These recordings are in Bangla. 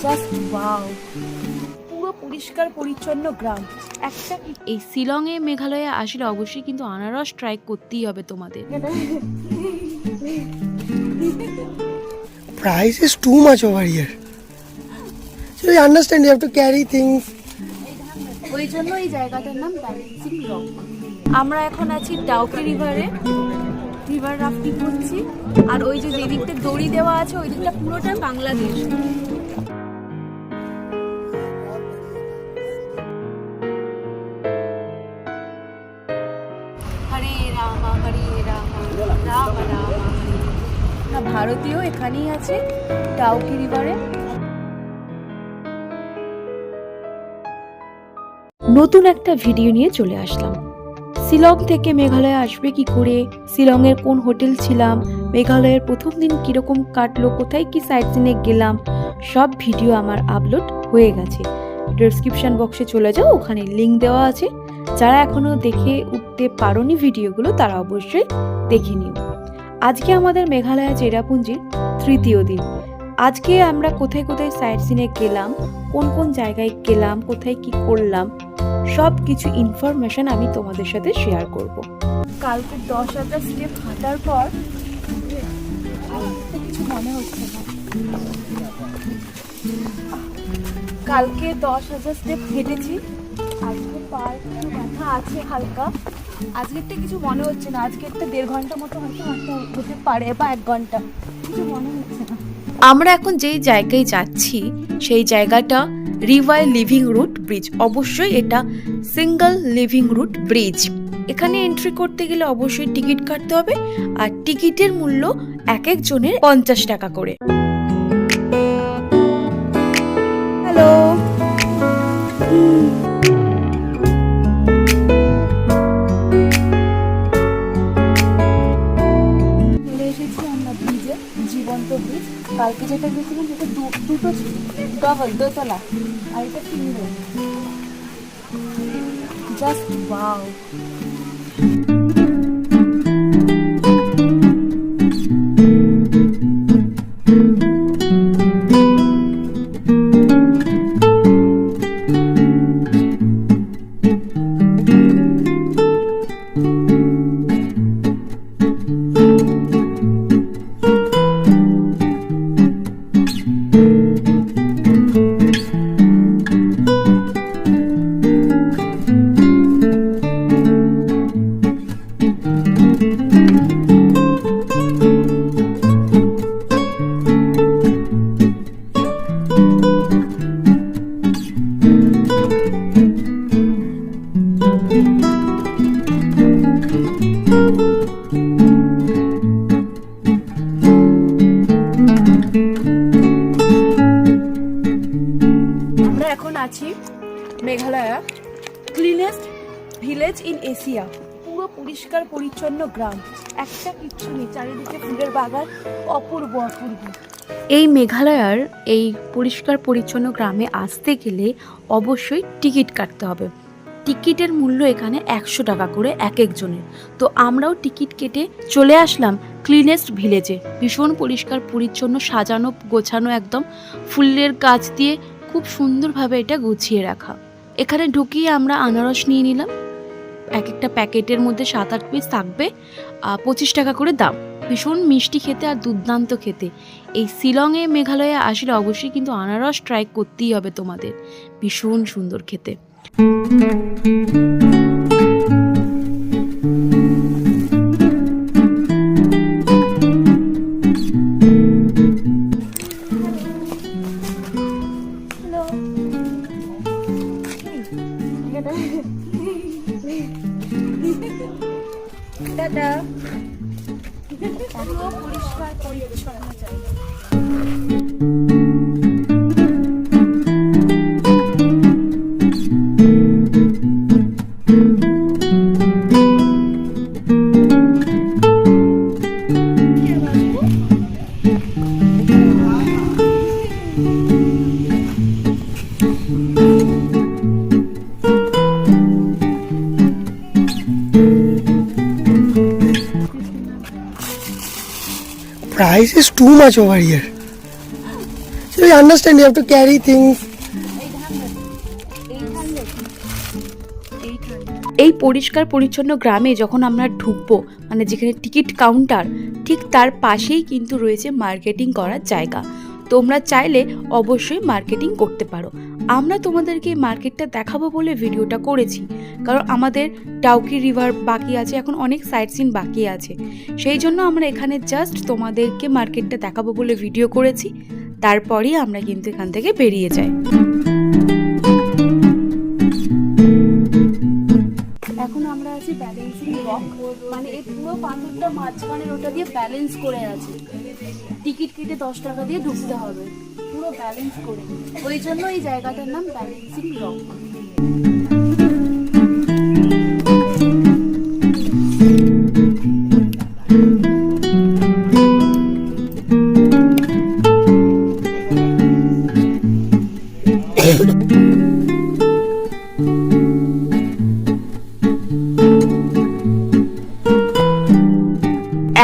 জাস্ট ওয়াও, পুরো পরিষ্কার পরিচ্ছন্ন গ্রাম। একটা এই শিলংয়ে মেঘালয়ে আসলে অবশ্যই কিন্তু আনারস ট্রাই করতেই হবে তোমাদের। Price is too much over here. So you understand, you have to carry things. ওই জন্য এই জায়গাটার নাম ব্যালেন্সিং রক। আমরা এখন আছি ডাউকি রিভারে, রিভার রাফটিং করছি। আর ওই যে দিকটা দড়ি দেওয়া আছে ওই দিকটা পুরোটা বাংলাদেশ। হরে রামা হরে রামা রাম রাম হরে। না, ভারতীয় এখানেই আছে ডাউকি রিভারে। নতুন একটা ভিডিও নিয়ে চলে আসলাম। শিলং থেকে মেঘালয়ে আসবে কি করে, শিলংয়ের কোন হোটেল ছিলাম, মেঘালয়ের প্রথম দিন কিরকম কাটলো, কোথায় কি সাইট সিনে গেলাম, সব ভিডিও আমার আপলোড হয়ে গেছে। ডেসক্রিপশন বক্সে চলে যাও, ওখানে লিঙ্ক দেওয়া আছে। যারা এখনো দেখে উঠতে পারোনি ভিডিওগুলো তারা অবশ্যই দেখে নিও। আজকে আমাদের মেঘালয় চেরাপুঞ্জির তৃতীয় দিন। আজকে আমরা কোথায় কোথায় সাইট সিনে গেলাম, কোন কোন জায়গায় গেলাম, কোথায় কি করলাম, সব কিছু ইনফরমেশন আমি তোমাদের সাথে শেয়ার করব। কালকে 10,000 স্টেপ হাঁটার পর কিছু মনে হচ্ছে না। কালকে 10,000 স্টেপ হেঁটেছি, আজকে পায়ে একটু ব্যথা আছে হালকা। আজকেরটা কিছু মনে হচ্ছে না, আজকেরটা 1.5 ঘন্টা মতো হয়তো হাঁটতে হতে পারে বা 1 ঘন্টা, কিছু মনে হচ্ছে না। আমরা এখন যেই জায়গায় যাচ্ছি সেই জায়গাটা রিভার লিভিং রুট ব্রিজ। অবশ্যই এটা সিঙ্গল লিভিং রুট ব্রিজ। এখানে এন্ট্রি করতে গেলে অবশ্যই টিকিট কাটতে হবে, আর টিকিটের মূল্য এক একজনের 50 টাকা করে। হ্যালো, চলে এসেছি আমরা ব্রিজে, জীবন্ত ব্রিজ। কালকে যেটা গেছিলাম সেটা দুটো ডবল দোতলা, আর এটা সিঙ্গেল। Just wow. আমরা এখন আছি Meghalaya cleanest village in Asia. পুরো পরিষ্কার পরিচ্ছন্ন গ্রাম, একটা কিচ্ছু নেই, চারিদিকে ফুলের বাগান, অপূর্ব অপূর্ব। এই মেঘালয়ার এই পরিষ্কার পরিচ্ছন্ন গ্রামে আসতে গেলে অবশ্যই টিকিট কাটতে হবে। টিকিটের মূল্য এখানে 100 টাকা করে এক একজনের। তো আমরাও টিকিট কেটে চলে আসলাম ক্লিনেস্ট ভিলেজে। ভীষণ পরিষ্কার পরিচ্ছন্ন, সাজানো গোছানো, একদম ফুলের গাছ দিয়ে খুব সুন্দরভাবে এটা গুছিয়ে রাখা। এখানে ঢুকিয়ে আমরা আনারস নিয়ে নিলাম। এক একটা প্যাকেটের মধ্যে 7-8 পিস থাকবে, 25 টাকা করে দাম। ভীষণ মিষ্টি খেতে আর দুর্দান্ত খেতে। এই শিলংয়ে মেঘালয়ে আসলে অবশ্যই কিন্তু আনারস ট্রাই করতেই হবে তোমাদের, ভীষণ সুন্দর খেতে। দাদা, পুরো পরিষ্কার পরিচ্ছন্ন জায়গা। Price is too much over here. So So you understand, you have to carry things. এই পরিষ্কার পরিচ্ছন্ন গ্রামে যখন আমরা ঢুকবো, মানে যেখানে টিকিট কাউন্টার, ঠিক তার পাশেই কিন্তু রয়েছে মার্কেটিং করার জায়গা। তোমরা চাইলে অবশ্যই মার্কেটিং করতে পারো। আমরা তোমাদেরকে মার্কেটটা দেখাবো বলে ভিডিওটা করেছি, কারণ আমাদের ডাউকি রিভার বাকি আছে, এখন অনেক সাইট সিন বাকি আছে, সেই জন্য আমরা এখানে জাস্ট তোমাদেরকে মার্কেটটা দেখাবো বলে ভিডিও করেছি। তারপরেই আমরা কিন্তু এখান থেকে বেরিয়ে যাই। এখন আমরা আছি ব্যালেন্সিং রক, মানে এই পুরো পাথরটা মাঝখানের ওটা দিয়ে ব্যালেন্স করে আছে। টিকিট কেটে 10 টাকা দিয়ে ঢুকতে হবে, পুরো ব্যালেন্স করে। ওই জন্য এই জায়গাটার নাম ব্যালেন্সিং রক।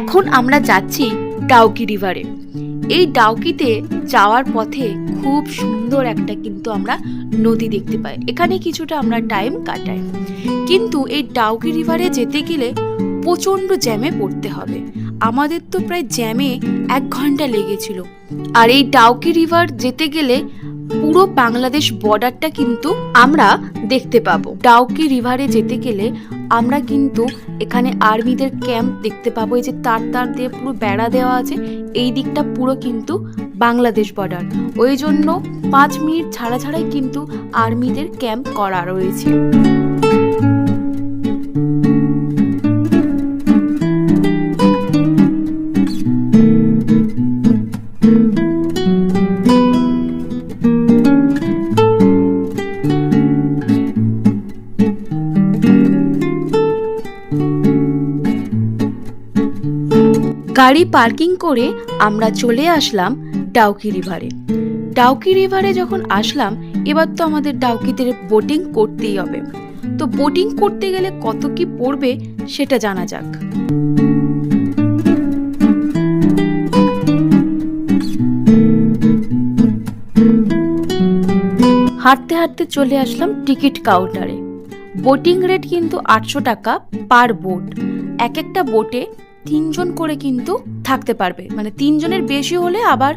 এখন আমরা যাচ্ছি ডাউকি রিভারে। এই ডাউকিতে যাওয়ার পথে খুব সুন্দর একটা কিন্তু আমরা নদী দেখতে পাই, এখানে কিছুটা আমরা টাইম কাটাই। কিন্তু এই ডাউকি রিভারে যেতে গেলে প্রচণ্ড জ্যামে পড়তে হবে। আমাদের তো প্রায় জ্যামে 1 ঘন্টা লেগেছিল। আর এই ডাউকি রিভার যেতে গেলে পুরো বাংলাদেশ বর্ডারটা কিন্তু আমরা দেখতে পাবো। ডাউকি রিভারে যেতে গেলে আমরা কিন্তু এখানে আর্মিদের ক্যাম্প দেখতে পাবো। এই যে তার তার দিয়ে পুরো বেড়া দেওয়া আছে, এই দিকটা পুরো কিন্তু বাংলাদেশ বর্ডার। ওই জন্য 5 মিনিট ছাড়া ছাড়াই কিন্তু আর্মিদের ক্যাম্প করা রয়েছে। গাড়ি পার্কিং করে আমরা চলে আসলাম ডাউকি রিভারে। ডাউকি রিভারে যখন আসলাম, এবার তো আমাদের ডাউকিতে বোটিং করতেই হবে। তো বোটিং করতে গেলে কত কি পড়বে সেটা জানা যাক। হাঁটতে হাঁটতে চলে আসলাম টিকিট কাউন্টারে। বোটিং রেট কিন্তু 800 টাকা পার বোট। এক একটা বোটে 3 জন করে কিন্তু থাকতে পারবে, মানে 3 জনের বেশি হলে আবার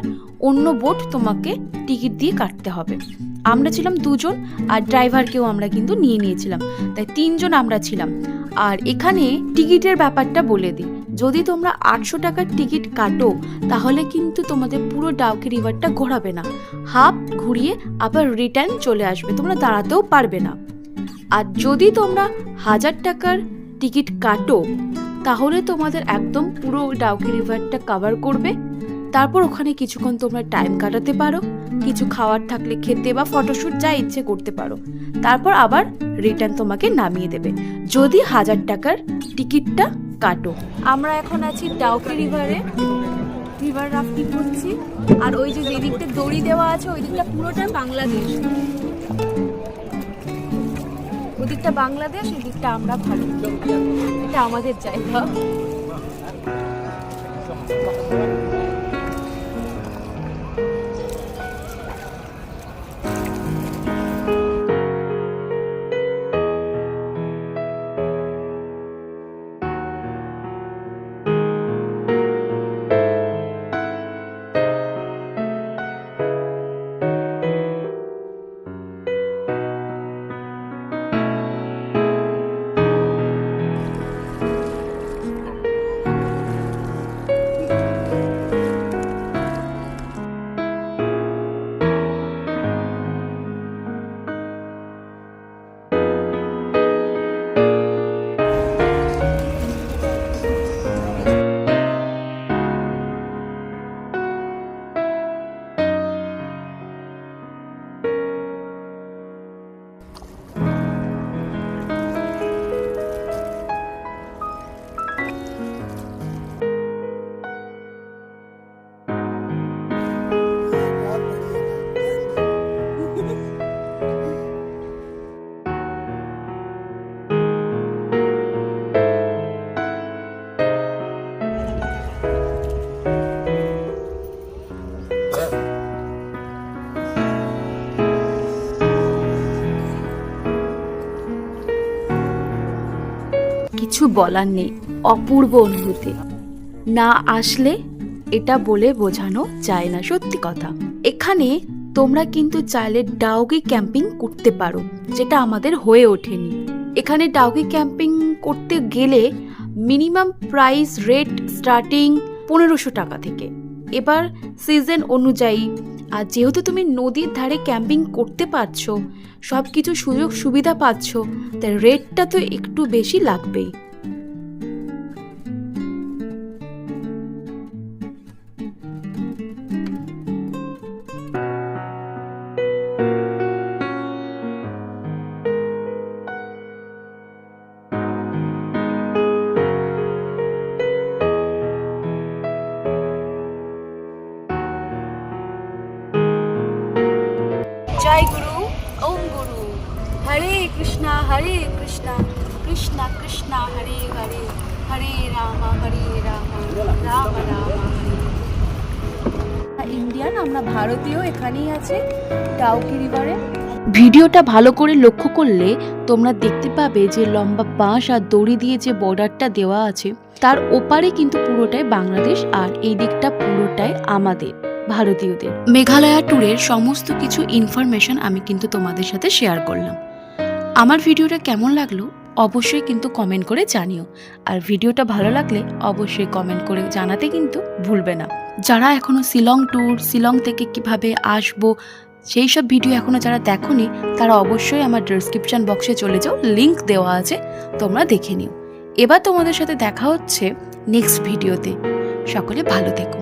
অন্য বোট তোমাকে টিকিট দিয়ে কাটতে হবে। আমরা ছিলাম 2 জন, আর ড্রাইভারকেও আমরা কিন্তু নিয়ে নিয়েছিলাম, তাই 3 জন আমরা ছিলাম। আর এখানে টিকিটের ব্যাপারটা বলে দিই, যদি তোমরা 800 টাকার টিকিট কাটো তাহলে কিন্তু তোমাদের পুরো ডাউকি রিভারটা ঘোরাবে না, হাফ ঘুরিয়ে আবার রিটার্ন চলে আসবে, তোমরা দাঁড়াতেও পারবে না। আর যদি তোমরা 1000 টাকার টিকিট কাটো তাহলে তোমাদের একদম পুরো ডাউকি রিভারটা কভার করবে। তারপর ওখানে কিছুক্ষণ তোমরা টাইম কাটাতে পারো, কিছু খাওয়ার থাকলে খেতে বা ফটোশ্যুট যা ইচ্ছে করতে পারো। তারপর আবার রিটার্ন তোমাকে নামিয়ে দেবে যদি 1000 টাকার টিকিটটা কাটো। আমরা এখন আছি ডাউকি রিভারে, রিভার রাফটিং করছি। আর ওই যে দিকটা দড়ি দেওয়া আছে ওই দিকটা পুরোটা বাংলাদেশ, ওদিকটা বাংলাদেশ, এই দিকটা আমরা ভারত। এটা আমাদের জায়গা। কিছু বলার নেই, অপূর্ব অনুভূতি। না আসলে এটা বলে বোঝানো যায় না, সত্যি কথা। এখানে তোমরা কিন্তু চাইলে ডাউকি ক্যাম্পিং করতে পারো, যেটা আমাদের হয়ে ওঠেনি। এখানে ডাউকি ক্যাম্পিং করতে গেলে মিনিমাম প্রাইস রেট স্টার্টিং 1500 টাকা থেকে। এবার সিজন অনুযায়ী, আর যেহেতু তুমি নদীর ধারে ক্যাম্পিং করতে পারছো, সব কিছু সুযোগ সুবিধা পাচ্ছ, তাই রেটটা তো একটু বেশি লাগবেই। জয় গুরু, ওম গুরু, হরে কৃষ্ণা কৃষ্ণা কৃষ্ণা হরে হরে, হরে রাম রাম রাম হরে। ইন্ডিয়ান, আমরা ভারতীয়, এখানেই আছে ডাউকি রিভারে। ভিডিওটা ভালো করে লক্ষ্য করলে তোমরা দেখতে পাবে যে লম্বা বাঁশ আর দড়ি দিয়ে যে বর্ডারটা দেওয়া আছে, তার ওপারে কিন্তু পুরোটাই বাংলাদেশ, আর এই দিকটা পুরোটাই আমাদের ভারতীয়দের। মেঘালয়া ট্যুরের সমস্ত কিছু ইনফরমেশন আমি কিন্তু তোমাদের সাথে শেয়ার করলাম। আমার ভিডিওটা কেমন লাগলো অবশ্যই কিন্তু কমেন্ট করে জানিও, আর ভিডিওটা ভালো লাগলে অবশ্যই কমেন্ট করে জানাতে কিন্তু ভুলবে না। যারা এখনো শিলং ট্যুর, শিলং থেকে কিভাবে আসবো সেই সব ভিডিও এখনো যারা দেখোনি, তারা অবশ্যই আমার ডেসক্রিপশন বক্সে চলে যাও, লিংক দেওয়া আছে, তোমরা দেখে নিও। এবার তোমাদের সাথে দেখা হচ্ছে নেক্সট ভিডিওতে। সকলে ভালো থেকো।